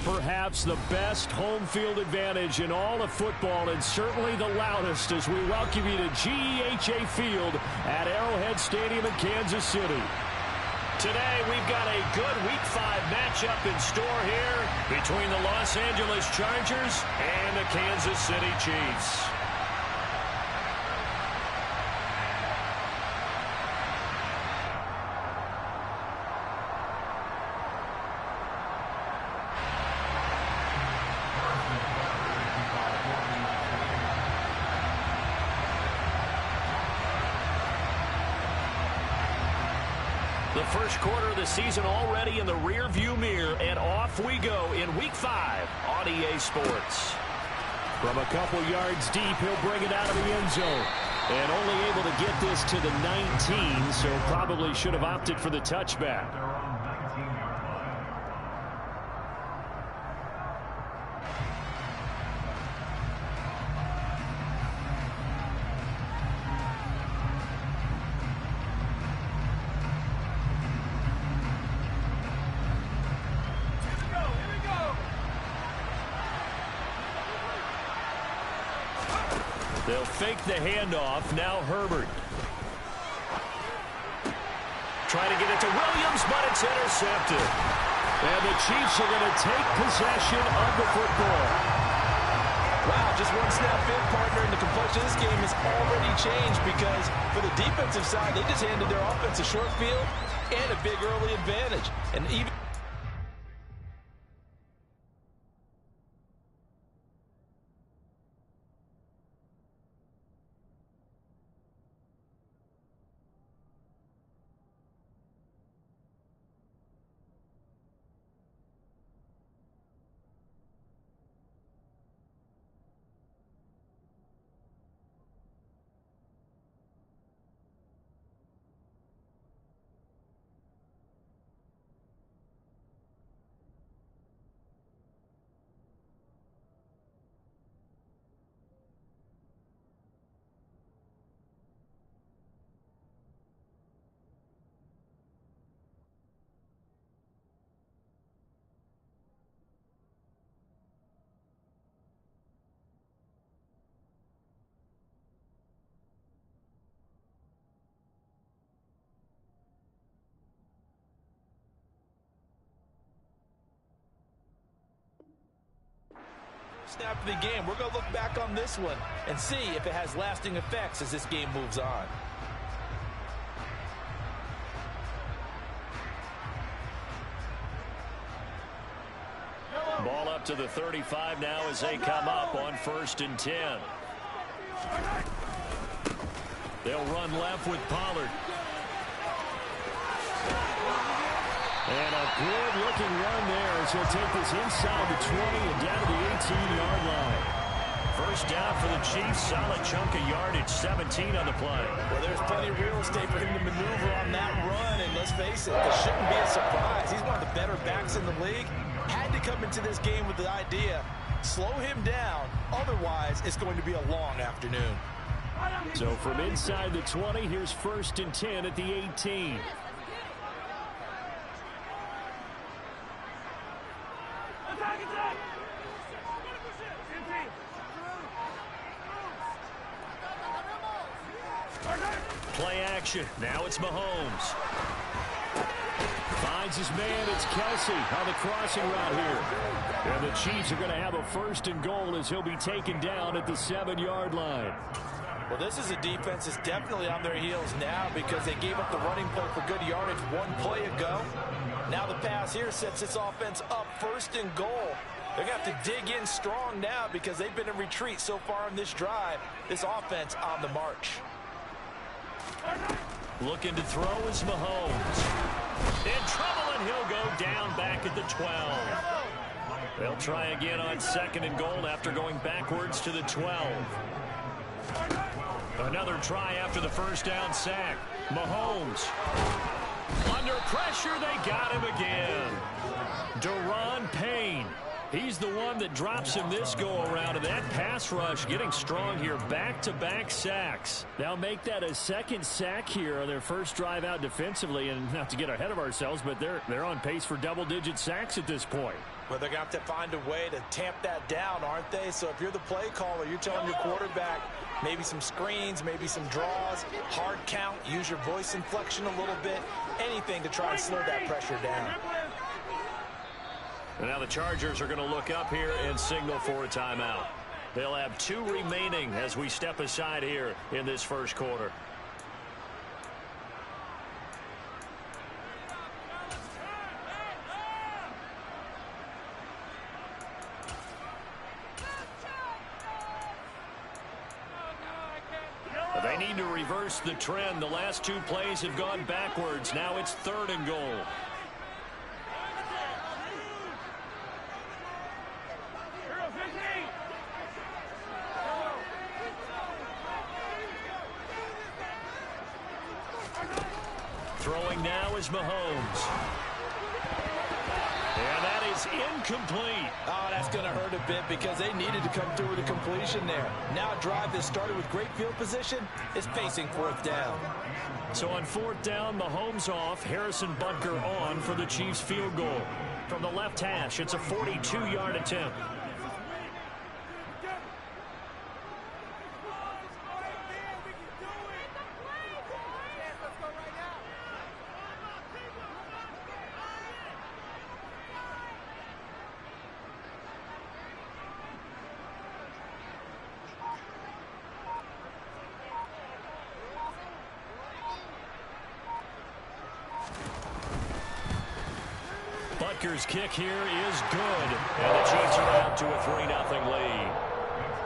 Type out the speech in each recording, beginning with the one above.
perhaps the best home field advantage in all of football, and certainly the loudest, as we welcome you to GEHA Field at Arrowhead Stadium in Kansas City. Today, we've got a good Week 5 matchup in store here between the Los Angeles Chargers and the Kansas City Chiefs. The first quarter of the season already in the rear-view mirror, and off we go in Week 5 on EA Sports. From a couple yards deep, he'll bring it out of the end zone. And only able to get this to the 19, so probably should have opted for the touchback. They'll fake the handoff. Now Herbert. Trying to get it to Williams, but it's intercepted. And the Chiefs are going to take possession of the football. Wow, just one snap in, partner, and the complexion of this game has already changed because for the defensive side, they just handed their offense a short field and a big early advantage. And even snap of the game, we're going to look back on this one and see if it has lasting effects as this game moves on. Ball up to the 35 now as they come up on 1st and 10. They'll run left with Pollard. And a good-looking run there as he'll take this inside the 20 and down to the 18-yard line. First down for the Chiefs. Solid chunk of yardage, 17 on the play. Well, there's plenty of real estate for him to maneuver on that run. And let's face it, this shouldn't be a surprise. He's one of the better backs in the league. Had to come into this game with the idea, slow him down. Otherwise, it's going to be a long afternoon. So from inside the 20, here's 1st and 10 at the 18. Play action. Now it's Mahomes. Finds his man. It's Kelsey on the crossing route here. And the Chiefs are going to have a 1st and goal as he'll be taken down at the 7-yard line. Well, this is a defense that's definitely on their heels now because they gave up the running play for good yardage one play ago. Now the pass here sets this offense up 1st and goal. They're going to have to dig in strong now because they've been in retreat so far in this drive. This offense on the march. Looking to throw is Mahomes. In trouble, and he'll go down back at the 12. They'll try again on 2nd and goal after going backwards to the 12. Another try after the first down sack. Mahomes. Under pressure, they got him again. Daron Payne. He's the one that drops him this go-around, and that pass rush getting strong here. Back-to-back sacks. They'll make that a 2nd sack here on their first drive out defensively, and not to get ahead of ourselves, but they're on pace for double-digit sacks at this point. Well, they're going to have to find a way to tamp that down, aren't they? So if you're the play caller, you're telling your quarterback maybe some screens, maybe some draws, hard count, use your voice inflection a little bit, anything to try and slow that pressure down. And now the Chargers are going to look up here and signal for a timeout. They'll have 2 remaining as we step aside here in this first quarter. They need to reverse the trend. The last 2 plays have gone backwards. Now it's 3rd and goal. Throwing now is Mahomes. And that is incomplete. Oh, that's going to hurt a bit because they needed to come through with a completion there. Now a drive that started with great field position is facing 4th down. So on 4th down, Mahomes off, Harrison Butker on for the Chiefs field goal. From the left hash, it's a 42-yard attempt. Butker's kick here is good, and the Chiefs are out to a 3-0 lead.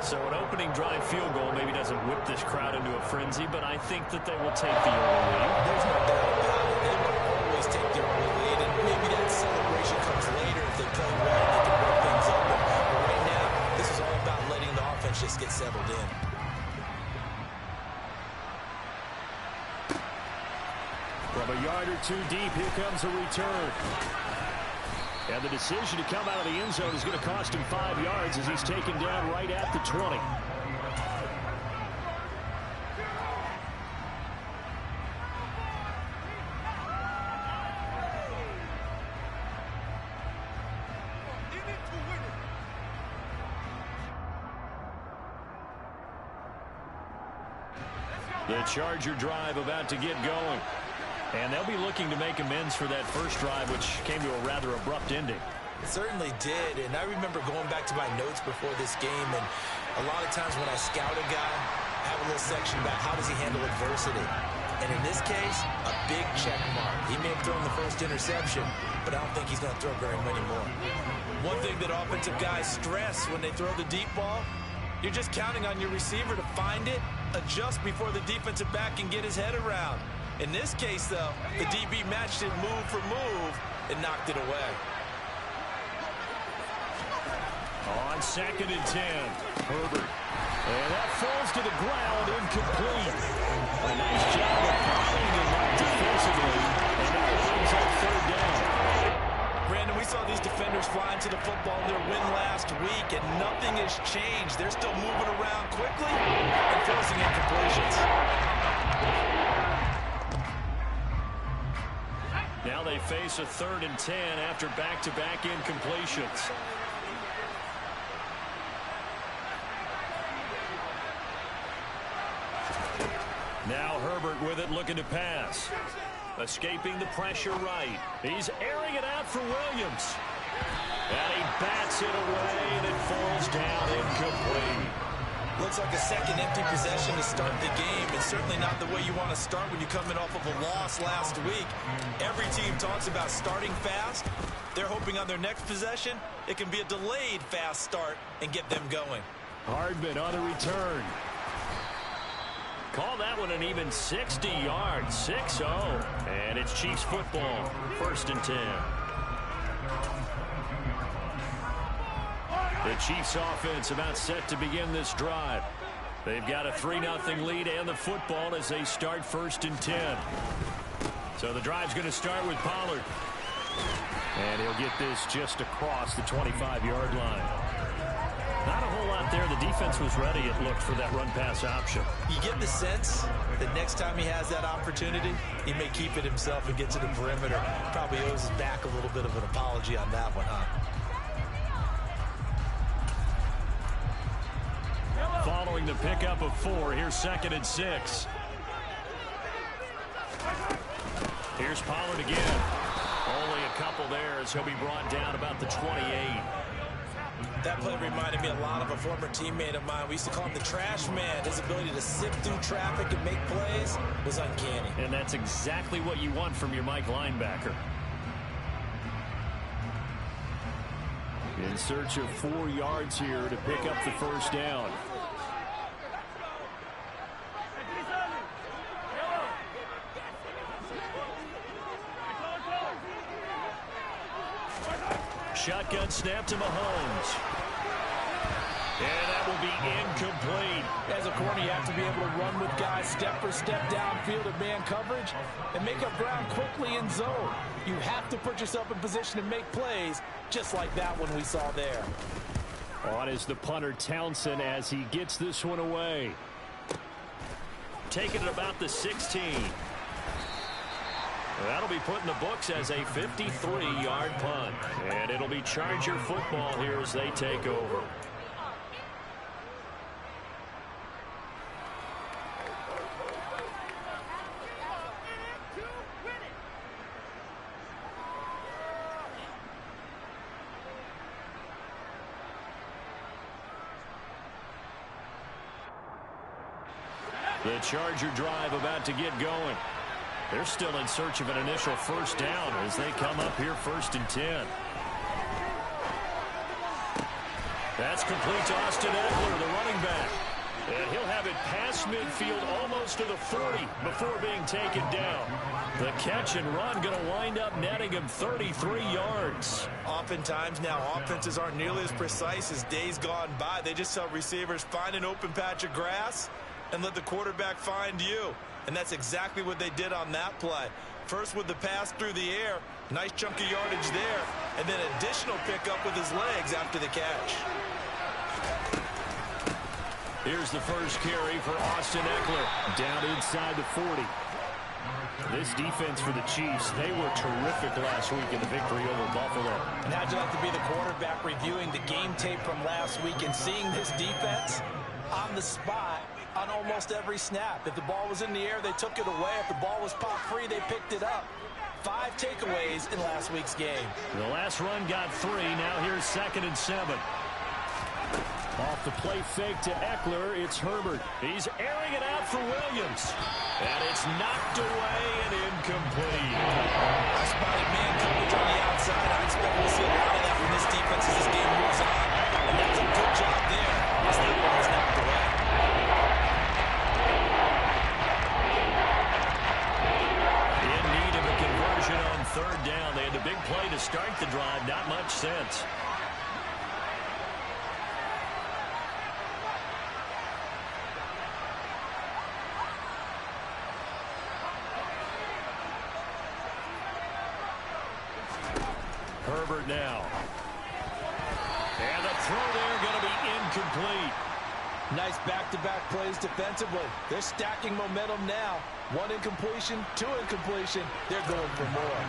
So an opening drive field goal maybe doesn't whip this crowd into a frenzy, but I think that they will take the early lead. There's no doubt about it. They will always take the early lead, and maybe that celebration comes later if they play well and they can break things up. But right now, this is all about letting the offense just get settled in. From a yard or 2 deep, here comes a return. And the decision to come out of the end zone is going to cost him 5 yards as he's taken down right at the 20. The Charger drive about to get going. And they'll be looking to make amends for that first drive, which came to a rather abrupt ending. It certainly did, and I remember going back to my notes before this game, and a lot of times when I scout a guy, I have a little section about how does he handle adversity. And in this case, a big check mark. He may have thrown the first interception, but I don't think he's going to throw very many more. One thing that offensive guys stress when they throw the deep ball, you're just counting on your receiver to find it, adjust before the defensive back can get his head around. In this case, though, the DB matched it move for move and knocked it away. On 2nd and 10, Herbert. And that falls to the ground, incomplete. A nice job of blocking and not defensively. And that brings up 3rd down. Brandon, we saw these defenders flying to the football in their win last week, and nothing has changed. They're still moving around quickly and forcing incompletions. Now they face a 3rd and 10 after back-to-back incompletions. Now Herbert with it, looking to pass. Escaping the pressure right. He's airing it out for Williams. And he bats it away, and it falls down incomplete. Looks like a second empty possession to start the game. It's certainly not the way you want to start when you're coming off of a loss last week. Every team talks about starting fast. They're hoping on their next possession, it can be a delayed fast start and get them going. Hardman on the return. Call that one an even 60 yards, 6-0. And it's Chiefs football, 1st and 10. The Chiefs offense about set to begin this drive. They've got a 3-0 lead and the football as they start 1st and 10. So the drive's going to start with Pollard. And he'll get this just across the 25-yard line. Not a whole lot there. The defense was ready, it looked, for that run-pass option. You get the sense that next time he has that opportunity, he may keep it himself and get to the perimeter. Probably owes his back a little bit of an apology on that one, huh? allowing the pickup of 4. Here's 2nd and 6. Here's Pollard again. Only a couple there as he'll be brought down about the 28. That play reminded me a lot of a former teammate of mine. We used to call him the trash man. His ability to sift through traffic and make plays was uncanny. And that's exactly what you want from your Mike linebacker. In search of 4 yards here to pick up the first down. Shotgun snap to Mahomes. And that will be incomplete. As a corner, you have to be able to run with guys step for step downfield at man coverage and make up ground quickly in zone. You have to put yourself in position to make plays just like that one we saw there. On is the punter Townsend as he gets this one away. Taking it about the 16. That'll be put in the books as a 53-yard punt. And it'll be Charger football here as they take over. The Charger drive about to get going. They're still in search of an initial first down as they come up here 1st and 10. That's complete to Austin Eckler, the running back. And he'll have it past midfield almost to the 40 before being taken down. The catch and run going to wind up netting him 33 yards. Oftentimes now offenses aren't nearly as precise as days gone by. They just tell receivers, find an open patch of grass and let the quarterback find you. And that's exactly what they did on that play. First with the pass through the air, nice chunk of yardage there, and then additional pickup with his legs after the catch. Here's the first carry for Austin Eckler, down inside the 40. This defense for the Chiefs, they were terrific last week in the victory over Buffalo. And how'd you like to be the quarterback reviewing the game tape from last week and seeing this defense on the spot on almost every snap? If the ball was in the air, they took it away. If the ball was pop free, they picked it up. 5 takeaways in last week's game. The last run got 3. Now here's 2nd and 7. Off the play fake to Eckler, it's Herbert. He's airing it out for Williams. And it's knocked away and incomplete. I spotted man coverage on the outside. I expect we'll see a lot of that from this defense as this game moves on. And that's a good job there as that one was knocked away. In need of a conversion on 3rd down. They had the big play to start the drive. Not much sense. Herbert now. And the throw there going to be incomplete. Nice back-to-back plays defensively. They're stacking momentum now. 1 incompletion, 2 incompletion. They're going for more.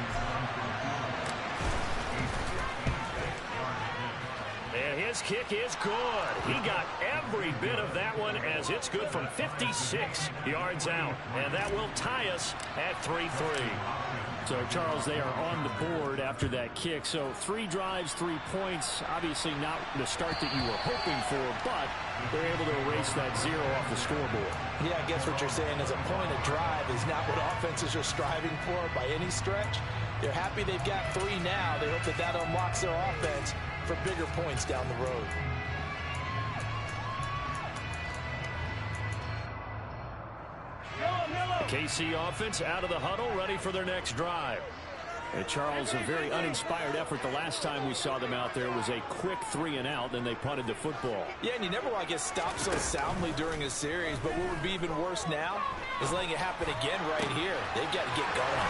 And his kick is good. He got every bit of that one as it's good from 56 yards out. And that will tie us at 3-3. So, Charles, they are on the board after that kick. So, 3 drives, 3 points. Obviously not the start that you were hoping for, but they're able to erase that 0 off the scoreboard. Yeah, I guess what you're saying is a point of drive is not what offenses are striving for by any stretch. They're happy they've got 3 now. They hope that that unlocks their offense for bigger points down the road. KC offense out of the huddle, ready for their next drive. And Charles, a very uninspired effort the last time we saw them out there was a quick 3-and-out, then they punted the football. Yeah, and you never want to get stopped so soundly during a series, but what would be even worse now is letting it happen again right here. They've got to get going.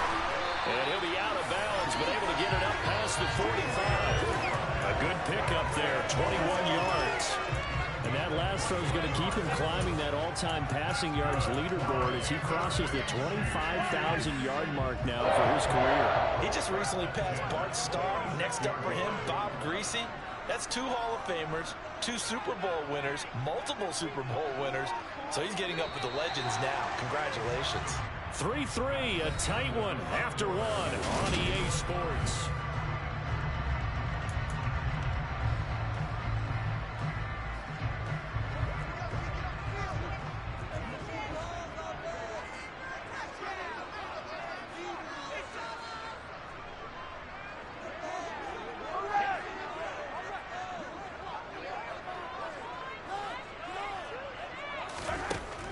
And he'll be out of bounds, but able to get it up past the 45. A good pickup there, 21 yards. And that last throw is going to keep him climbing that all-time passing yards leaderboard as he crosses the 25,000-yard mark now for his career. He just recently passed Bart Starr. Next up for him, Bob Greasy. That's 2 Hall of Famers, 2 Super Bowl winners, multiple Super Bowl winners. So he's getting up with the legends now. Congratulations. 3-3, a tight one after one on EA Sports.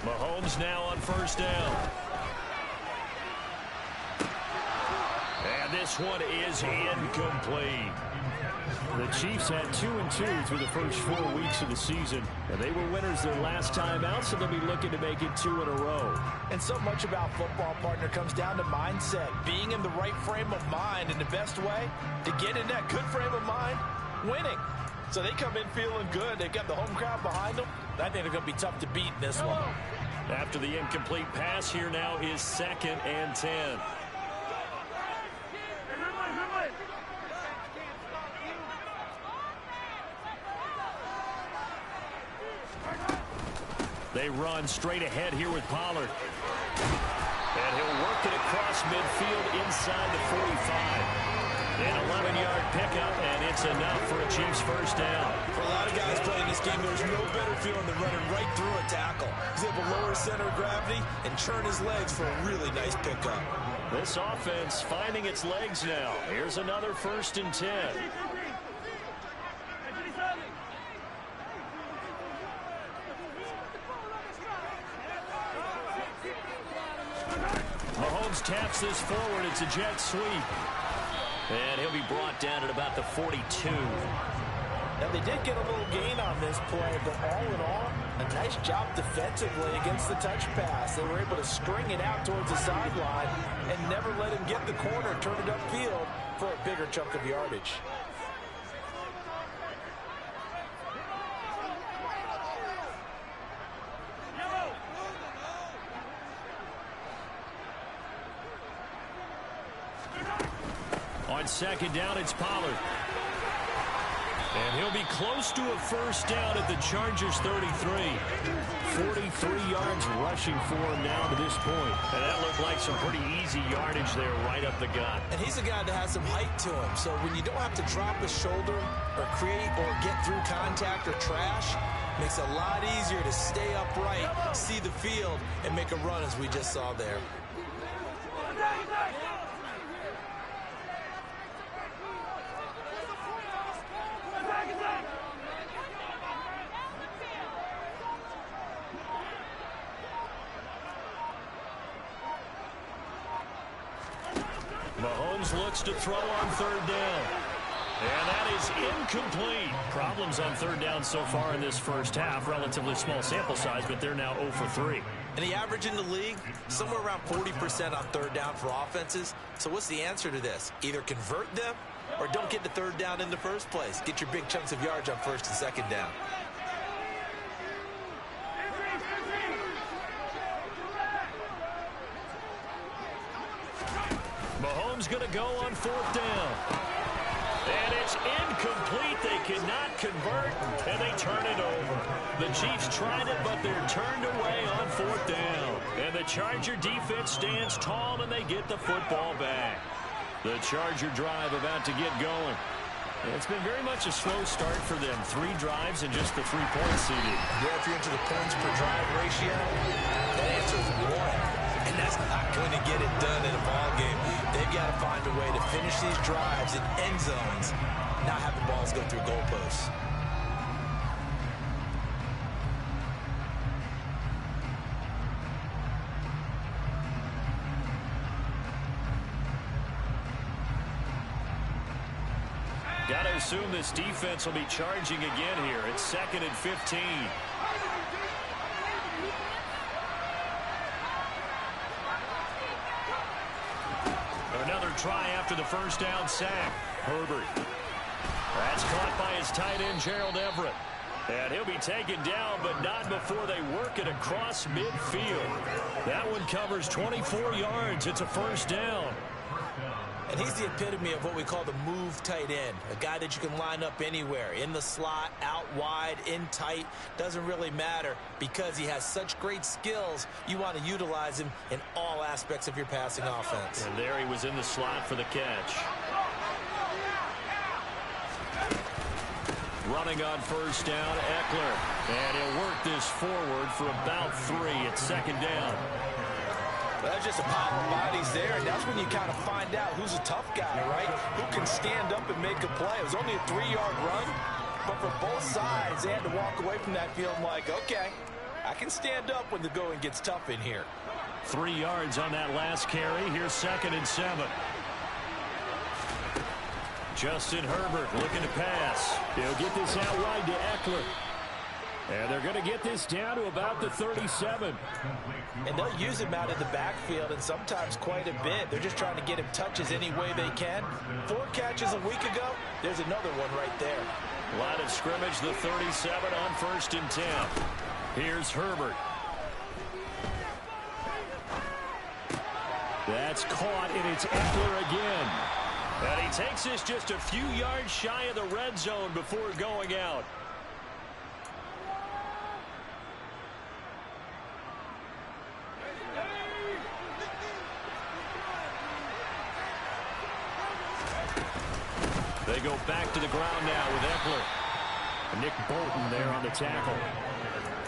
Mahomes now on first down. And this one is incomplete. The Chiefs had 2-2 through the first 4 weeks of the season, and they were winners their last time out, so they'll be looking to make it 2 in a row. And so much about football, partner, comes down to mindset, being in the right frame of mind, and the best way to get in that good frame of mind, winning. So they come in feeling good. They've got the home crowd behind them. I think they're going to be tough to beat in this one. After the incomplete pass, here now is 2nd and 10. They run straight ahead here with Pollard. And he'll work it across midfield inside the 45. An 11-yard pickup, and it's enough for a Chiefs first down. For a lot of guys playing this game, there's no better feeling than running right through a tackle. He's able to lower his center of gravity and churn his legs for a really nice pickup. This offense finding its legs now. Here's another 1st and 10. Mahomes taps this forward. It's a jet sweep. And he'll be brought down at about the 42. Now, they did get a little gain on this play, but all in all, a nice job defensively against the touch pass. They were able to string it out towards the sideline and never let him get the corner, turn it upfield for a bigger chunk of yardage. On 2nd down, it's Pollard. And he'll be close to a first down at the Chargers' 33. 43 yards rushing for him now to this point. And that looked like some pretty easy yardage there right up the gut. And he's a guy that has some height to him. So when you don't have to drop his shoulder or create or get through contact or trash, makes it a lot easier to stay upright, see the field, and make a run as we just saw there. Mahomes looks to throw on 3rd down. And that is incomplete. Problems on 3rd down so far in this first half. Relatively small sample size, but they're now 0 for 3. And the average in the league, somewhere around 40% on 3rd down for offenses. So what's the answer to this? Either convert them or don't get the 3rd down in the first place. Get your big chunks of yards on 1st and 2nd down. Mahomes going to go on 4th down. And it's incomplete. They cannot convert, and they turn it over. The Chiefs tried it, but they're turned away on 4th down. And the Charger defense stands tall, and they get the football back. The Charger drive about to get going. It's been very much a slow start for them. 3 drives and just the 3-point CD. Yeah, if you're into the points per drive ratio, that answer is 1. And that's not going to get it done in a ball game. They've got to find a way to finish these drives in end zones, not have the balls go through goalposts. Got to assume this defense will be charging again here. It's 2nd and 15. Another try after the first down sack. Herbert. That's caught by his tight end, Gerald Everett. And he'll be taken down, but not before they work it across midfield. That one covers 24 yards. It's a first down. And he's the epitome of what we call the move tight end, a guy that you can line up anywhere, in the slot, out wide, in tight, doesn't really matter because he has such great skills. You want to utilize him in all aspects of your passing offense. And there he was in the slot for the catch. Running on first down, Eckler. And he'll work this forward for about 3 at second down. Well, that's just a pile of bodies there, and that's when you kind of find out who's a tough guy, right? Who can stand up and make a play. It was only a 3-yard run, but for both sides, they had to walk away from that feeling like, okay, I can stand up when the going gets tough in here. 3 yards on that last carry. Here's 2nd and 7. Justin Herbert looking to pass. He'll get this out wide to Eckler. And they're going to get this down to about the 37. And they'll use him out in the backfield, and sometimes quite a bit. They're just trying to get him touches any way they can. 4 catches a week ago. There's another one right there. Line of scrimmage, the 37 on 1st and 10. Here's Herbert. That's caught, and it's Eckler again. And he takes this just a few yards shy of the red zone before going out. They go back to the ground now with Eckler. Nick Bolton there on the tackle.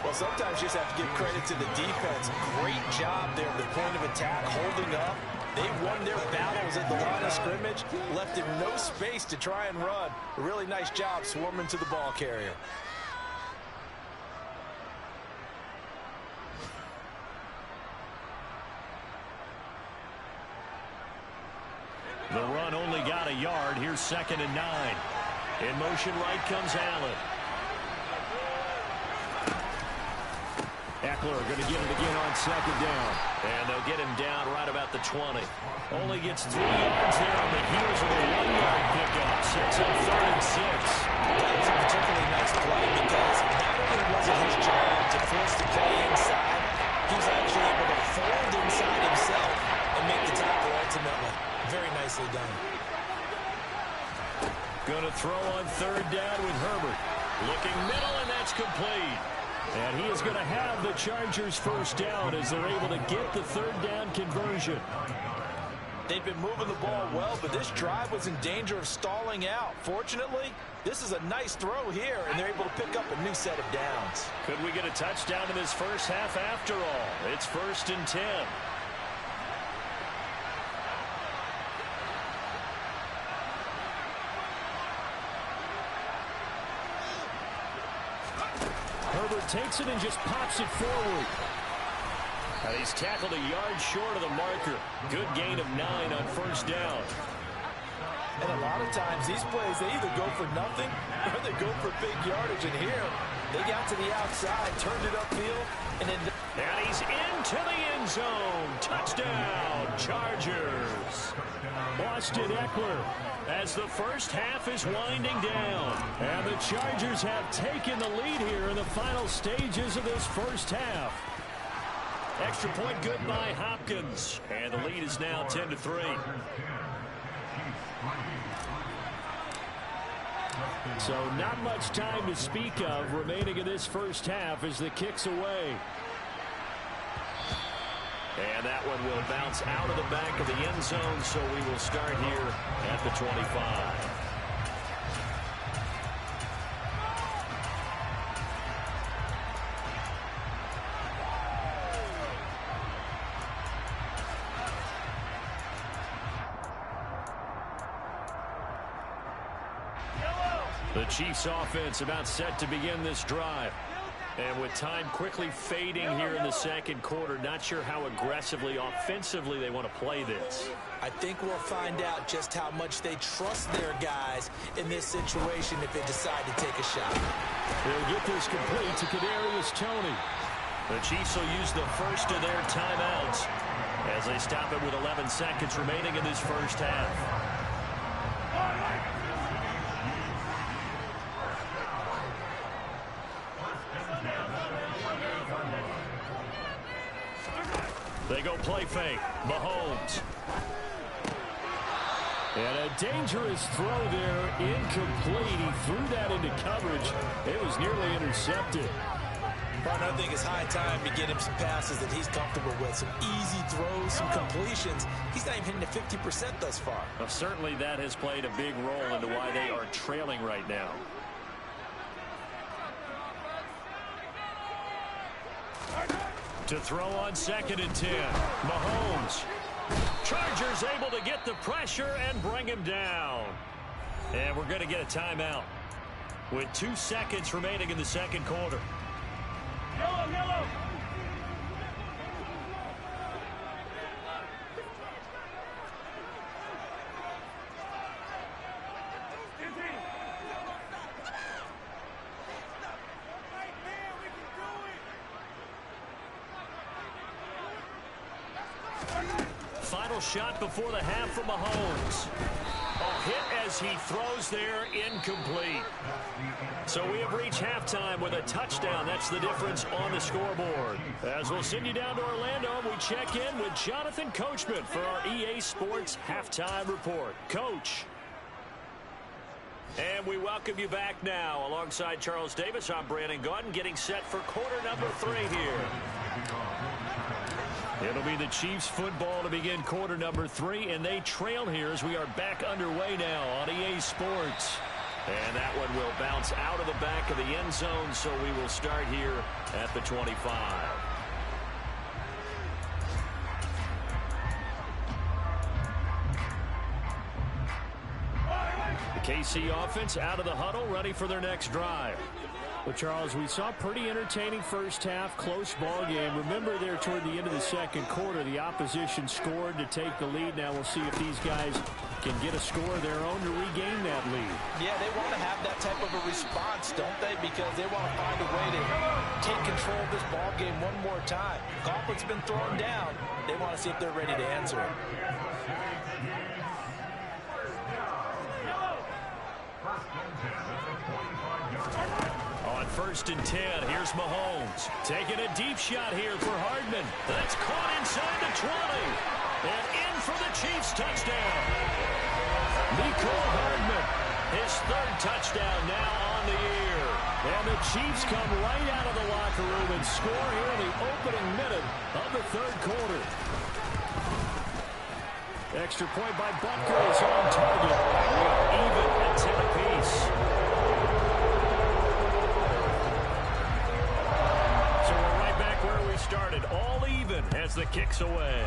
Well, sometimes you just have to give credit to the defense. Great job there at the point of attack, holding up. They won their battles at the line of scrimmage, left him no space to try and run. A really nice job swarming to the ball carrier. The run only got a yard. Here's 2nd and 9. In motion right comes Allen. Eckler going to get it again on 2nd down. And they'll get him down right about the 20. Only gets 3 yards there on the heels of a 1-yard pickup. Sets up 3rd and 6. That was a particularly nice play because not only was it his job to force the play inside, he was actually able to fold inside himself and make the tackle ultimately. Very nicely done. Going to throw on 3rd down with Herbert. Looking middle, and that's complete. And he is going to have the Chargers' 1st down as they're able to get the 3rd down conversion. They've been moving the ball well, but this drive was in danger of stalling out. Fortunately, this is a nice throw here, and they're able to pick up a new set of downs. Could we get a touchdown in this first half after all? It's 1st and 10. Herbert takes it and just pops it forward. And he's tackled a yard short of the marker. Good gain of 9 on 1st down. And a lot of times these plays, they either go for nothing or they go for big yardage. And here, they got to the outside, turned it upfield, and then... And he's into the end zone. Touchdown, Chargers. Austin Eckler as the first half is winding down. And the Chargers have taken the lead here in the final stages of this first half. Extra point good by Hopkins. And the lead is now 10-3. So not much time to speak of remaining in this first half as the kick's away. And that one will bounce out of the back of the end zone, so we will start here at the 25. The Chiefs offense about set to begin this drive. And with time quickly fading here in the second quarter, not sure how aggressively, offensively they want to play this. I think we'll find out just how much they trust their guys in this situation if they decide to take a shot. They'll get this complete to Kadarius Toney. The Chiefs will use the first of their timeouts as they stop it with 11 seconds remaining in this first half. They go play fake. Mahomes. And a dangerous throw there, incomplete. He threw that into coverage. It was nearly intercepted. Partner, I think it's high time to get him some passes that he's comfortable with. Some easy throws, some completions. He's not even hitting the 50% thus far. Well, certainly that has played a big role into why they are trailing right now. To throw on 2nd and 10. Mahomes. Chargers able to get the pressure and bring him down. And we're going to get a timeout with 2 seconds remaining in the second quarter. Yellow. Final shot before the half from Mahomes. A hit as he throws there, incomplete. So we have reached halftime with a touchdown. That's the difference on the scoreboard. As we'll send you down to Orlando, we check in with Jonathan Coachman for our EA Sports Halftime Report. Coach. And we welcome you back now. Alongside Charles Davis, I'm Brandon Gaudin, getting set for quarter number 3 here. It'll be the Chiefs football to begin quarter number 3, and they trail here as we are back underway now on EA Sports. And that one will bounce out of the back of the end zone, so we will start here at the 25. The KC offense out of the huddle, ready for their next drive. Well, Charles, we saw a pretty entertaining first half, close ball game. Remember there toward the end of the second quarter, the opposition scored to take the lead. Now we'll see if these guys can get a score of their own to regain that lead. Yeah, they want to have that type of a response, don't they? Because they want to find a way to take control of this ball game one more time. Gauntlet's been thrown down. They want to see if they're ready to answer it. On 1st and 10, here's Mahomes. Taking a deep shot here for Hardman. That's caught inside the 20. And in for the Chiefs touchdown. Mecole Hardman, his 3rd touchdown now on the year. And the Chiefs come right out of the locker room and score here in the opening minute of the 3rd quarter. Extra point by Butker is on target. We are even at 10 apiece. Started all even as the kick's away.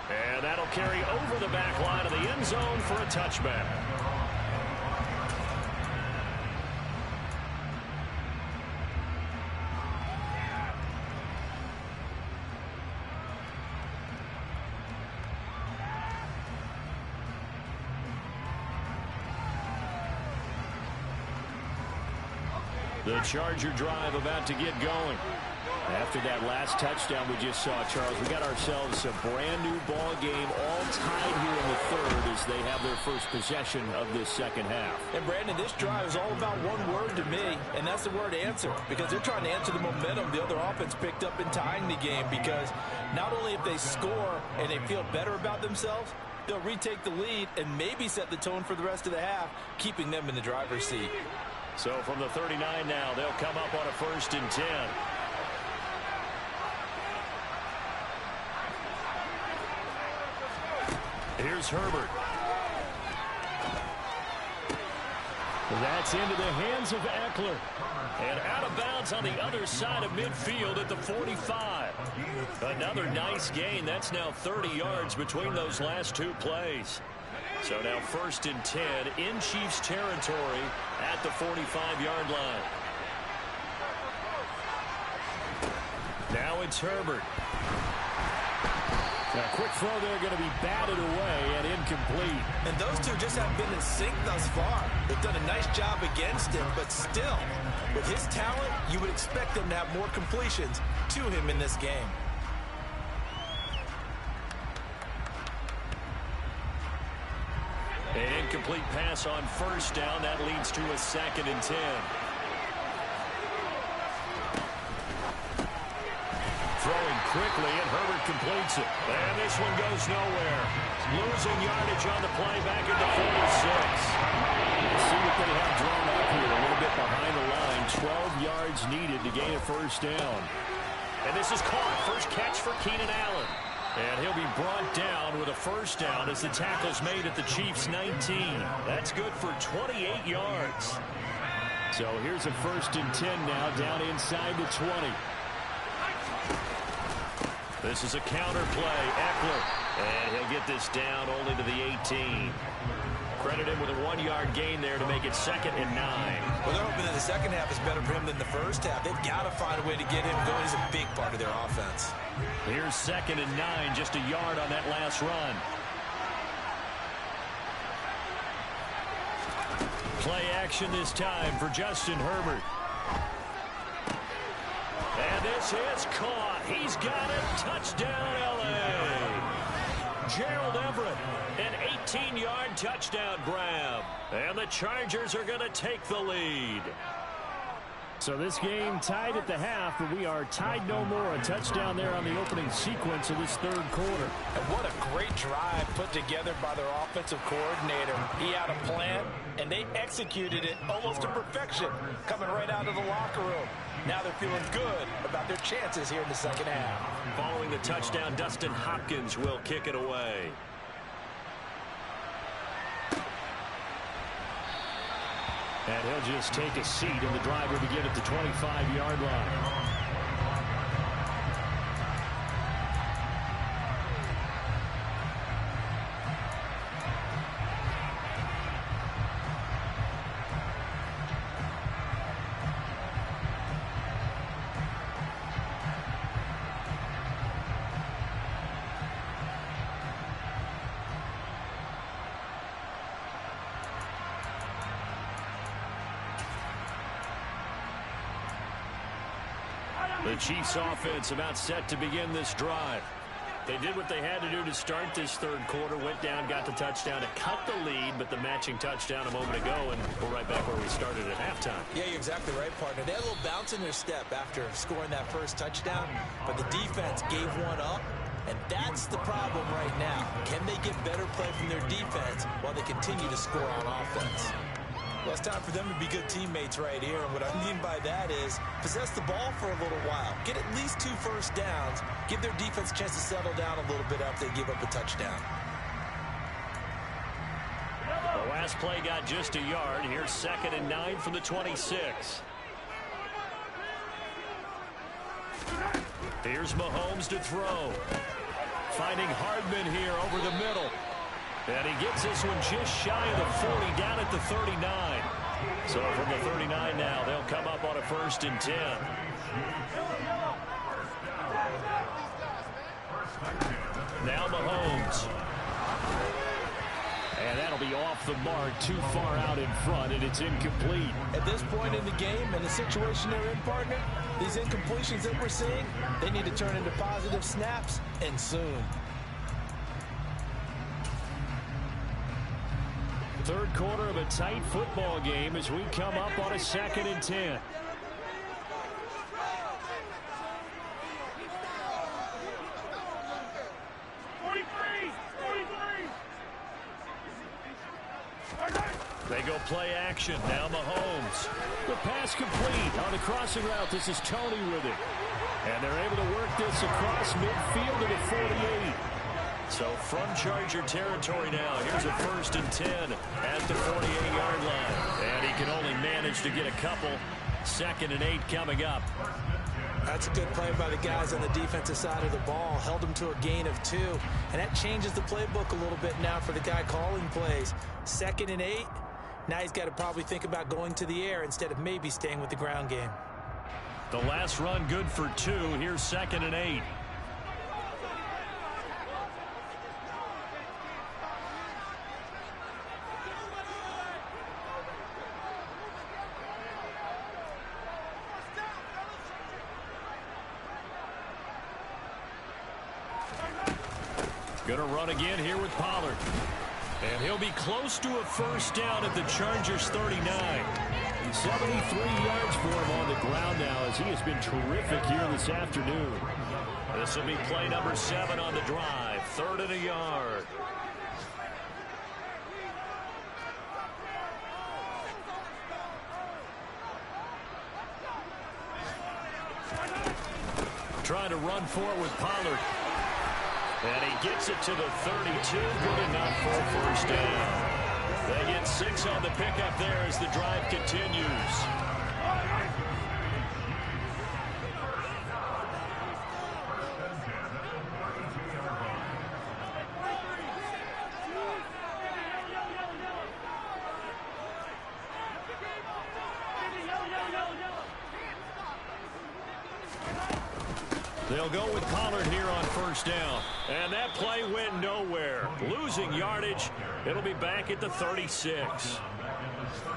And that'll carry over the back line of the end zone for a touchback. The Charger drive about to get going. After that last touchdown we just saw, Charles, we got ourselves a brand new ball game, all tied here in the 3rd as they have their first possession of this second half. And Brandon, this drive is all about one word to me, and that's the word answer, because they're trying to answer the momentum the other offense picked up in tying the game, because not only if they score and they feel better about themselves, they'll retake the lead and maybe set the tone for the rest of the half, keeping them in the driver's seat. So from the 39 now, they'll come up on a 1st and 10. Here's Herbert. That's into the hands of Eckler. And out of bounds on the other side of midfield at the 45. Another nice gain. That's now 30 yards between those last 2 plays. So now 1st and 10 in Chiefs territory at the 45-yard line. Now it's Herbert. A quick throw there going to be batted away and incomplete. And those two just have been in sync thus far. They've done a nice job against him, but still, with his talent, you would expect them to have more completions to him in this game. An incomplete pass on 1st down. That leads to a 2nd and 10. Throwing quickly, and Herbert completes it. And this one goes nowhere. Losing yardage on the play back at the 46. Let's see what they have drawn up here. A little bit behind the line. 12 yards needed to gain a first down. And this is caught. First catch for Keenan Allen. And he'll be brought down with a first down as the tackle's made at the Chiefs' 19. That's good for 28 yards. So here's a 1st and 10 now down inside the 20. This is a counter play. Eckler. And he'll get this down only to the 18. Credit him with a 1-yard gain there to make it 2nd and 9. Well, they're hoping that the second half is better for him than the first half. They've got to find a way to get him going. He's a big part of their offense. Here's 2nd and 9, just a yard on that last run. Play action this time for Justin Herbert. And this is caught. He's got it. Touchdown, L.A. Gerald Everett, an 18-yard touchdown grab. And the Chargers are going to take the lead. So this game tied at the half, but we are tied no more. A touchdown there on the opening sequence of this 3rd quarter. And what a great drive put together by their offensive coordinator. He had a plan, and they executed it almost to perfection, coming right out of the locker room. Now they're feeling good about their chances here in the second half. Following the touchdown, Dustin Hopkins will kick it away. And he'll just take a seat, and the drive will begin at the 25-yard line. The Chiefs offense about set to begin this drive. They did what they had to do to start this 3rd quarter, went down, got the touchdown to cut the lead, but the matching touchdown a moment ago, and we're right back where we started at halftime. Yeah, you're exactly right, partner. They had a little bounce in their step after scoring that first touchdown, but the defense gave one up, and that's the problem right now. Can they get better play from their defense while they continue to score on offense? Well, it's time for them to be good teammates right here. And what I mean by that is possess the ball for a little while. Get at least 2 first downs. Give their defense a chance to settle down a little bit after they give up a touchdown. The last play got just a yard. Here's 2nd and 9 from the 26. Here's Mahomes to throw. Finding Hardman here over the middle. And he gets this one just shy of the 40, down at the 39. So from the 39 now, they'll come up on a 1st and 10. Now Mahomes. And that'll be off the mark, too far out in front, and it's incomplete. At this point in the game and the situation they're in, partner, these incompletions that we're seeing, they need to turn into positive snaps, and soon. 3rd quarter of a tight football game as we come up on a 2nd and 10. They go play action. Now Mahomes. The pass complete on the crossing route. This is Tony with it. And they're able to work this across midfield to the 48. So from Charger territory now, here's a 1st and 10 at the 48-yard line. And he can only manage to get a couple. 2nd and 8 coming up. That's a good play by the guys on the defensive side of the ball. Held them to a gain of 2. And that changes the playbook a little bit now for the guy calling plays. 2nd and 8. Now he's got to probably think about going to the air instead of maybe staying with the ground game. The last run good for 2. Here's 2nd and 8. Going to run again here with Pollard. And he'll be close to a first down at the Chargers 39. 73 yards for him on the ground now as he has been terrific here this afternoon. This will be play number 7 on the drive. 3rd and a yard. Trying to run forward with Pollard. And he gets it to the 32. Good enough for a first down. They get 6 on the pickup there as the drive continues. They'll go with Pollard here on first down. And that play went nowhere. Losing yardage. It'll be back at the 36.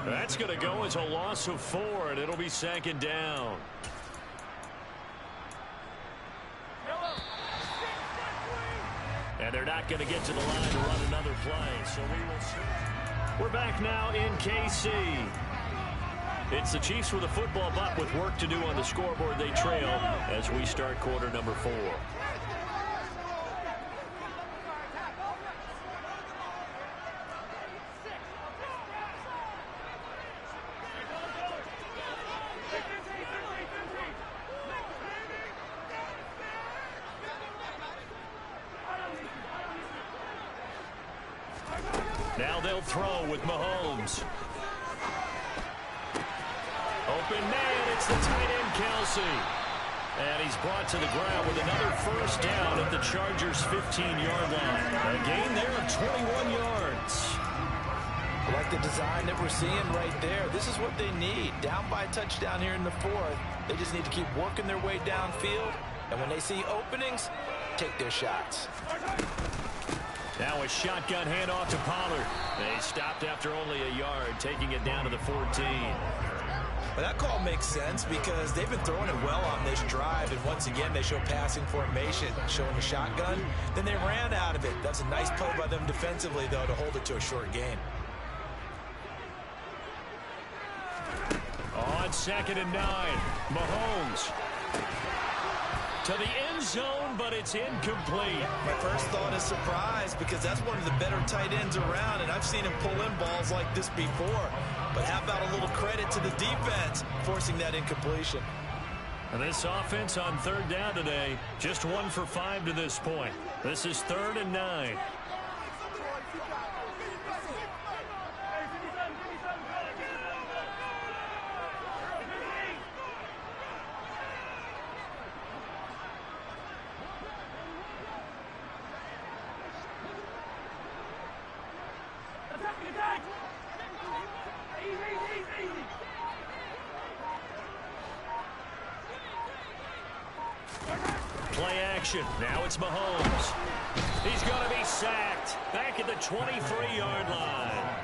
That's going to go as a loss of 4, and it'll be 2nd down. And they're not going to get to the line to run another play. So we will see. We're back now in KC. It's the Chiefs with a football, but with work to do on the scoreboard, they trail as we start quarter number 4. Now they'll throw with Mahomes. Open man, it's the tight end, Kelsey. And he's brought to the ground with another first down at the Chargers' 15-yard line. A gain there of 21 yards. I like the design that we're seeing right there. This is what they need. Down by a touchdown here in the 4th. They just need to keep working their way downfield. And when they see openings, take their shots. Now a shotgun handoff to Pollard. They stopped after only a yard, taking it down to the 14. Well, that call makes sense because they've been throwing it well on this drive, and once again they show passing formation, showing the shotgun. Then they ran out of it. That's a nice play by them defensively, though, to hold it to a short gain. On 2nd and 9, Mahomes to the end zone, but it's incomplete. My first thought is surprise because that's one of the better tight ends around, and I've seen him pull in balls like this before. But how about a little credit to the defense forcing that incompletion? And this offense on 3rd down today, just 1 for 5 to this point. This is 3rd and 9. Play action. Now it's Mahomes. He's going to be sacked. Back at the 23-yard line.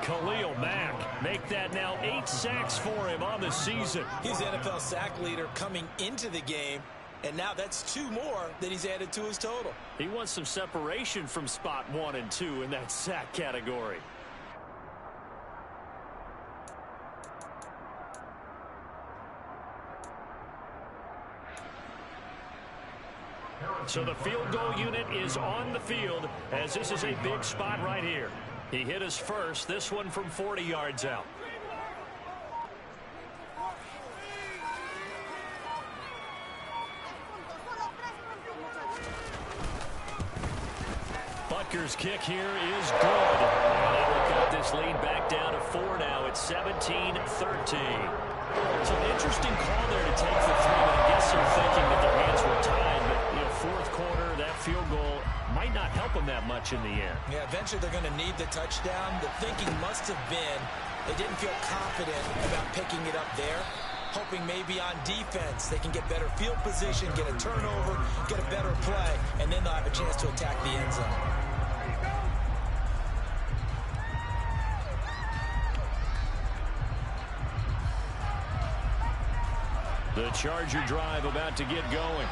Khalil Mack make that now 8 sacks for him on the season. He's the NFL sack leader coming into the game, and now that's 2 more that he's added to his total. He wants some separation from spot 1 and 2 in that sack category. So the field goal unit is on the field as this is a big spot right here. He hit his first, this one from 40 yards out. Butker's kick here is good. And that will cut this lead back down to 4 now. It's 17-13. So an interesting call there to take the 3. I guess they're thinking that their hands were tied, but 4th quarter, that field goal might not help them that much in the end. Yeah, eventually they're going to need the touchdown. The thinking must have been they didn't feel confident about picking it up there, hoping maybe on defense they can get better field position, get a turnover, get a better play, and then they'll have a chance to attack the end zone. The Charger drive about to get going.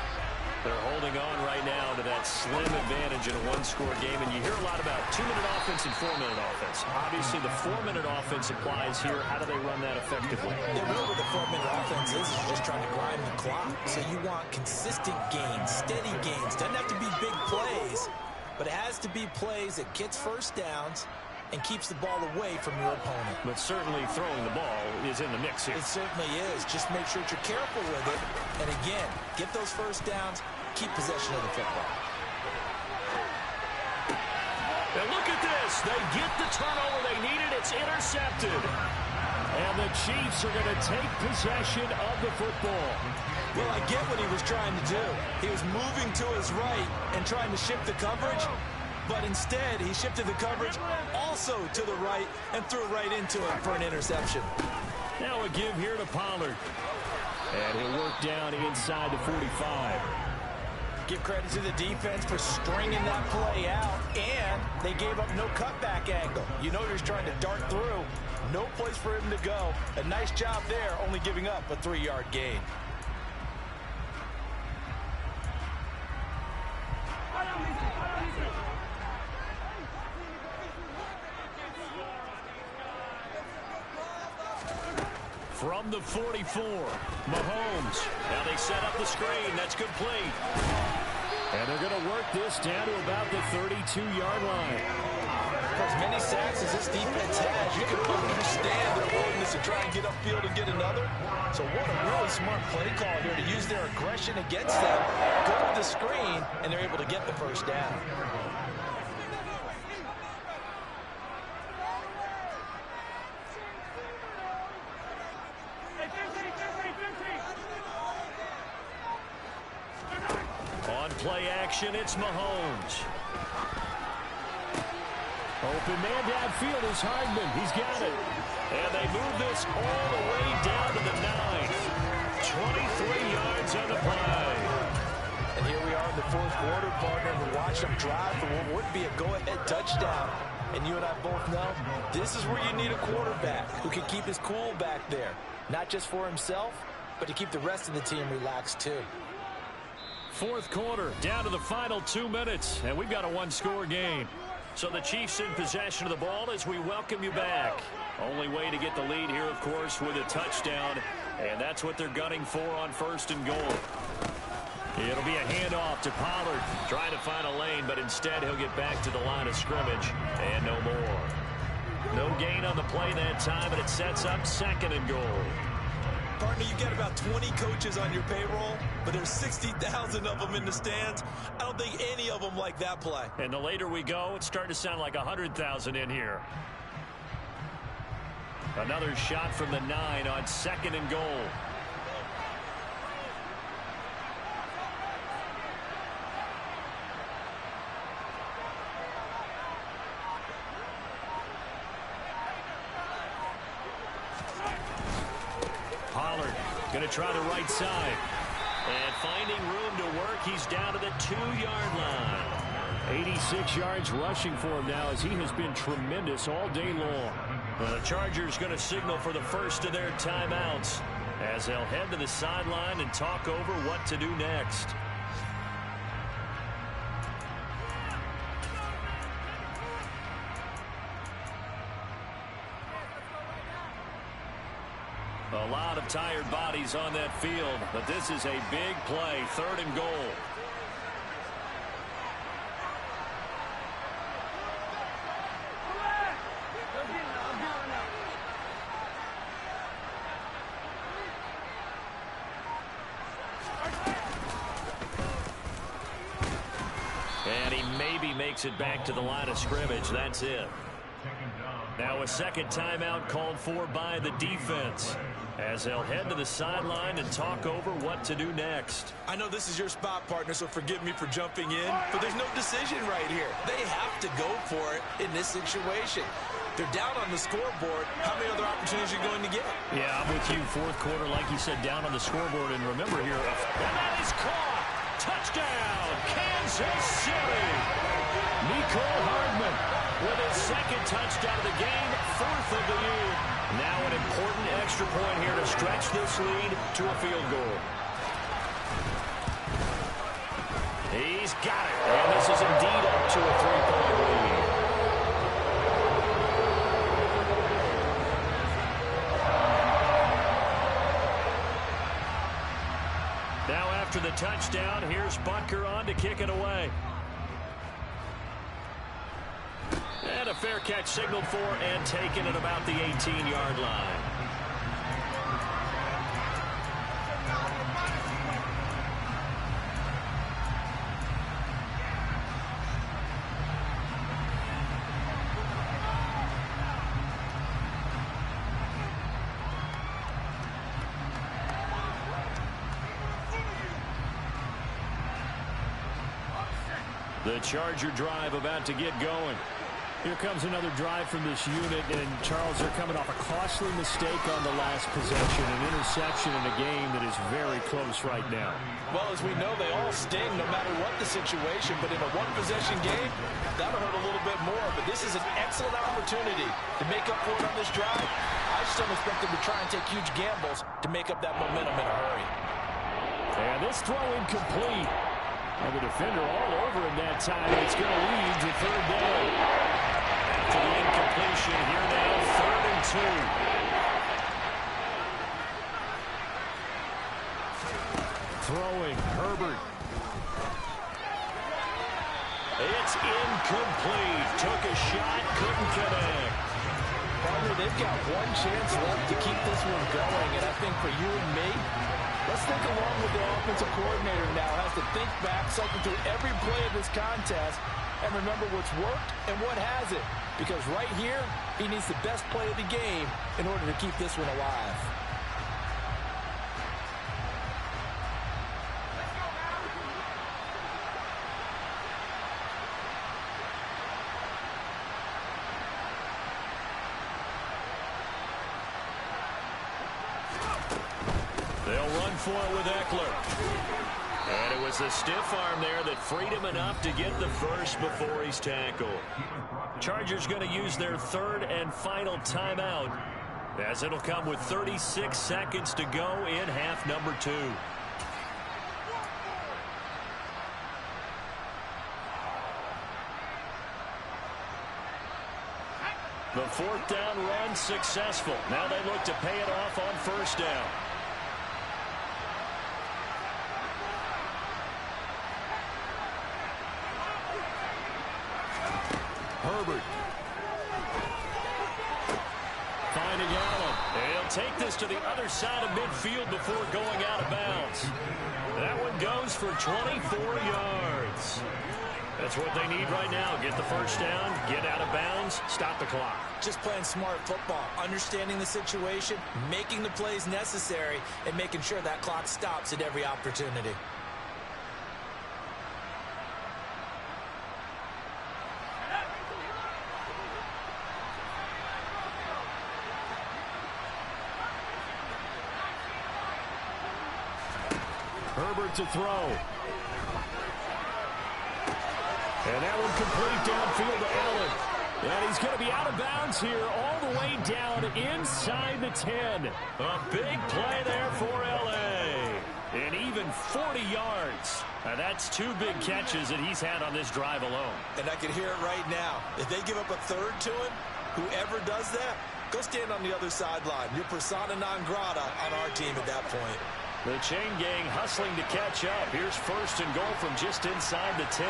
They're holding on right now to that slim advantage in a one-score game, and you hear a lot about 2-minute offense and 4-minute offense. Obviously, the 4-minute offense applies here. How do they run that effectively? Yeah, really what the 4-minute offense is just trying to grind the clock. So you want consistent gains, steady gains. Doesn't have to be big plays, but it has to be plays that gets first downs and keeps the ball away from your opponent. But certainly throwing the ball is in the mix here. It certainly is. Just make sure that you're careful with it. And again, get those first downs, keep possession of the football. And look at this. They get the turnover they needed. It's intercepted. And the Chiefs are going to take possession of the football. Well, I get what he was trying to do. He was moving to his right and trying to shift the coverage. But instead, he shifted the coverage also to the right and threw right into it for an interception. Now a give here to Pollard. And he'll work down inside the 45. Give credit to the defense for stringing that play out, and they gave up no cutback angle. You know he's trying to dart through. No place for him to go. A nice job there, only giving up a 3-yard gain. From the 44, Mahomes. Now they set up the screen. That's complete. And they're going to work this down to about the 32-yard line. For as many sacks as this defense has, you can understand their willingness to try and get upfield and get another. So what a really smart play call here to use their aggression against them, go to the screen, and they're able to get the first down. Play action, it's Mahomes. Open man downfield is Hardman. He's got it. And they move this all the way down to the 9. 23 yards on the play. And here we are in the fourth quarter, partner, and watch them drive for what would be a go-ahead touchdown. And you and I both know this is where you need a quarterback who can keep his cool back there. Not just for himself, but to keep the rest of the team relaxed too. Fourth quarter, down to the final 2 minutes, and we've got a one-score game. So the Chiefs in possession of the ball as we welcome you back. Only way to get the lead here, of course, with a touchdown, and that's what they're gunning for on first and goal. It'll be a handoff to Pollard, trying to find a lane, but instead he'll get back to the line of scrimmage, and no more. No gain on the play that time, and it sets up second and goal. Partner, you've got about 20 coaches on your payroll, but there's 60,000 of them in the stands. I don't think any of them like that play. And the later we go, it's starting to sound like 100,000 in here. Another shot from the 9 on second and goal. Pollard going to try the right side. And finding room to work, he's down to the 2-yard line. 86 yards rushing for him now as he has been tremendous all day long. The Chargers going to signal for the first of their timeouts as they'll head to the sideline and talk over what to do next. A lot of tired bodies on that field, but this is a big play, third and goal. And he maybe makes it back to the line of scrimmage. That's it. Now a second timeout called for by the defense as they'll head to the sideline and talk over what to do next. I know this is your spot, partner, so forgive me for jumping in, but there's no decision right here. They have to go for it in this situation. They're down on the scoreboard. How many other opportunities are you going to get? Yeah, I'm with you. Fourth quarter, like you said, down on the scoreboard. And remember here, and that is caught. Touchdown, Kansas City. Nicole Hardman with his second touchdown of the game, fourth of the year. Now an important extra point here to stretch this lead to a field goal. He's got it. And this is indeed up to a 3-point lead. Now after the touchdown, here's Butker on to kick it away. And a fair catch signaled for and taken at about the 18-yard line. The Charger drive about to get going. Here comes another drive from this unit, and Charles, are coming off a costly mistake on the last possession, an interception in a game that is very close right now. Well, as we know, they all sting no matter what the situation, but in a one-possession game, that'll hurt a little bit more. But this is an excellent opportunity to make up for it on this drive. I just don't expect them to try and take huge gambles to make up that momentum in a hurry. And this throw incomplete. And the defender all over him that time. It's going to lead to third down. After the incompletion, here now, 3rd and 2. Throwing, Herbert. It's incomplete. Took a shot, couldn't connect. Partner, they've got one chance left to keep this one going, and I think for you and me, let's think along with the offensive coordinator now. Has to think back, cycle through every play of this contest, and remember what's worked and what hasn't. Because right here, he needs the best play of the game in order to keep this one alive. They'll run for it with Eckler. And it was the stiff arm there that freed him enough to get the first before he's tackled. Chargers going to use their 3rd and final timeout, as it'll come with 36 seconds to go in half number 2. The 4th down run successful. Now they look to pay it off on 1st down. Herbert. Finding Allen. He'll take this to the other side of midfield before going out of bounds. That one goes for 24 yards. That's what they need right now. Get the 1st down, get out of bounds, stop the clock. Just playing smart football, understanding the situation, making the plays necessary, and making sure that clock stops at every opportunity. Herbert to throw. And that one complete downfield to Allen. And he's going to be out of bounds here all the way down inside the 10. A big play there for L.A. And even 40 yards. Now that's 2 big catches that he's had on this drive alone. And I can hear it right now. If they give up a 3rd to him, whoever does that, go stand on the other sideline. You're persona non grata on our team at that point. The chain gang hustling to catch up. Here's 1st and goal from just inside the 10.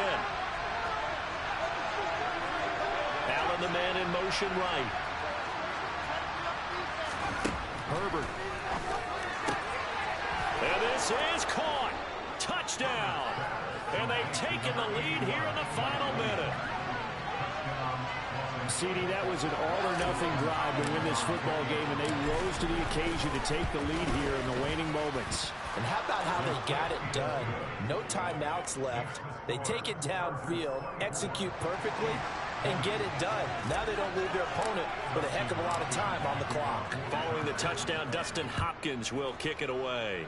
Allen, the man in motion right. Herbert. And this is caught. Touchdown. And they've taken the lead here in the final minute. CD, that was an all-or-nothing drive to win this football game, and they rose to the occasion to take the lead here in the waning moments. And how about how they got it done? No timeouts left. They take it downfield, execute perfectly, and get it done. Now they don't leave their opponent with a heck of a lot of time on the clock. Following the touchdown, Dustin Hopkins will kick it away.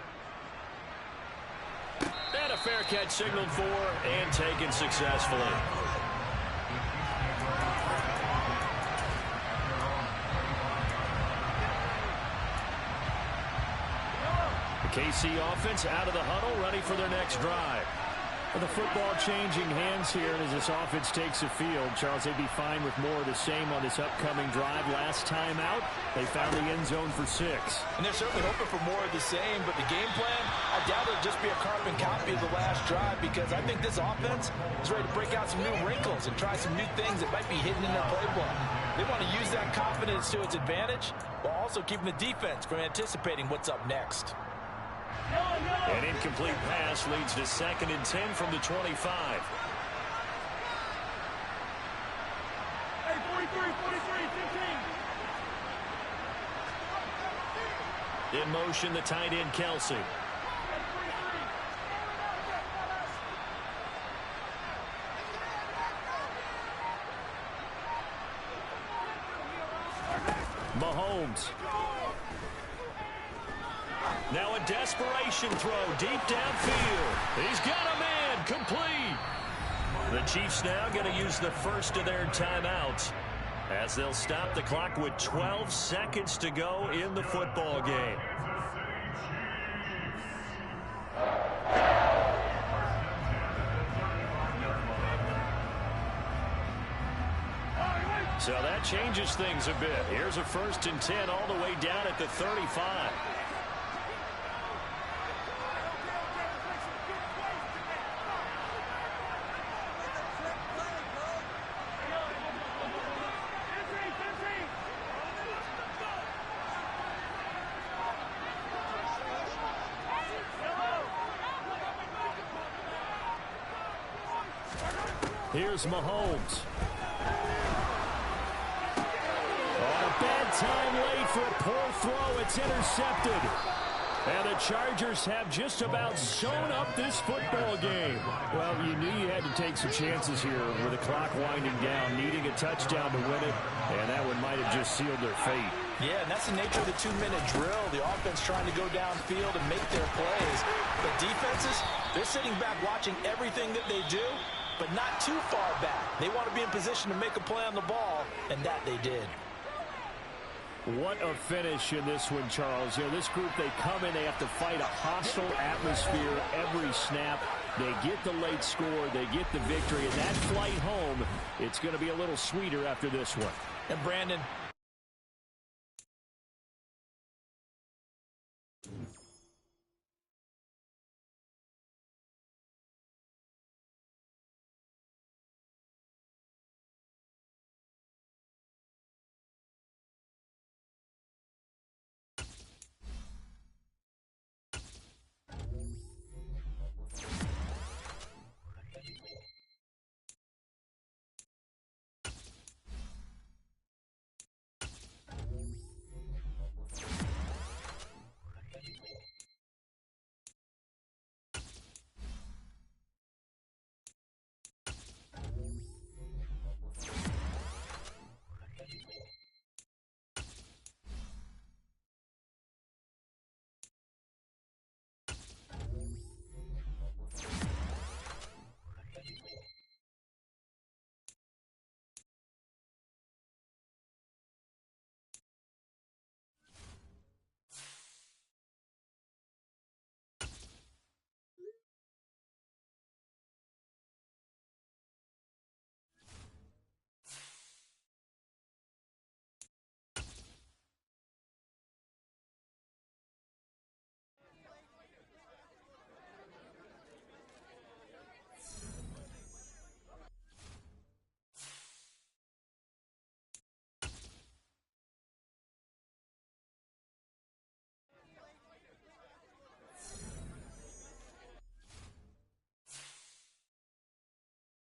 And a fair catch signaled for and taken successfully. The KC offense out of the huddle, ready for their next drive. Well, the football changing hands here, and as this offense takes the field, Charles, they'd be fine with more of the same on this upcoming drive. Last time out, they found the end zone for 6. And they're certainly hoping for more of the same, but the game plan, I doubt it'll just be a carbon copy of the last drive, because I think this offense is ready to break out some new wrinkles and try some new things that might be hidden in their playbook. They want to use that confidence to its advantage, while also keeping the defense from anticipating what's up next. An incomplete pass leads to 2nd and 10 from the 25. Hey, 43, 15. In motion, the tight end, Kelsey. Mahomes. Now a desperation throw deep downfield. He's got a man complete. The Chiefs now going to use the first of their timeouts as they'll stop the clock with 12 seconds to go in the football game. So that changes things a bit. Here's a 1st and 10 all the way down at the 35. Here's Mahomes. Bad time late for a poor throw. It's intercepted. And the Chargers have just about sewn up this football game. Well, you knew you had to take some chances here with the clock winding down, needing a touchdown to win it, and that one might have just sealed their fate. Yeah, and that's the nature of the 2-minute drill. The offense trying to go downfield and make their plays. But defenses, they're sitting back watching everything that they do, but not too far back. They want to be in position to make a play on the ball, and that they did. What a finish in this one, Charles. You know, this group, they come in, they have to fight a hostile atmosphere every snap. They get the late score, they get the victory, and that flight home, it's going to be a little sweeter after this one. And Brandon,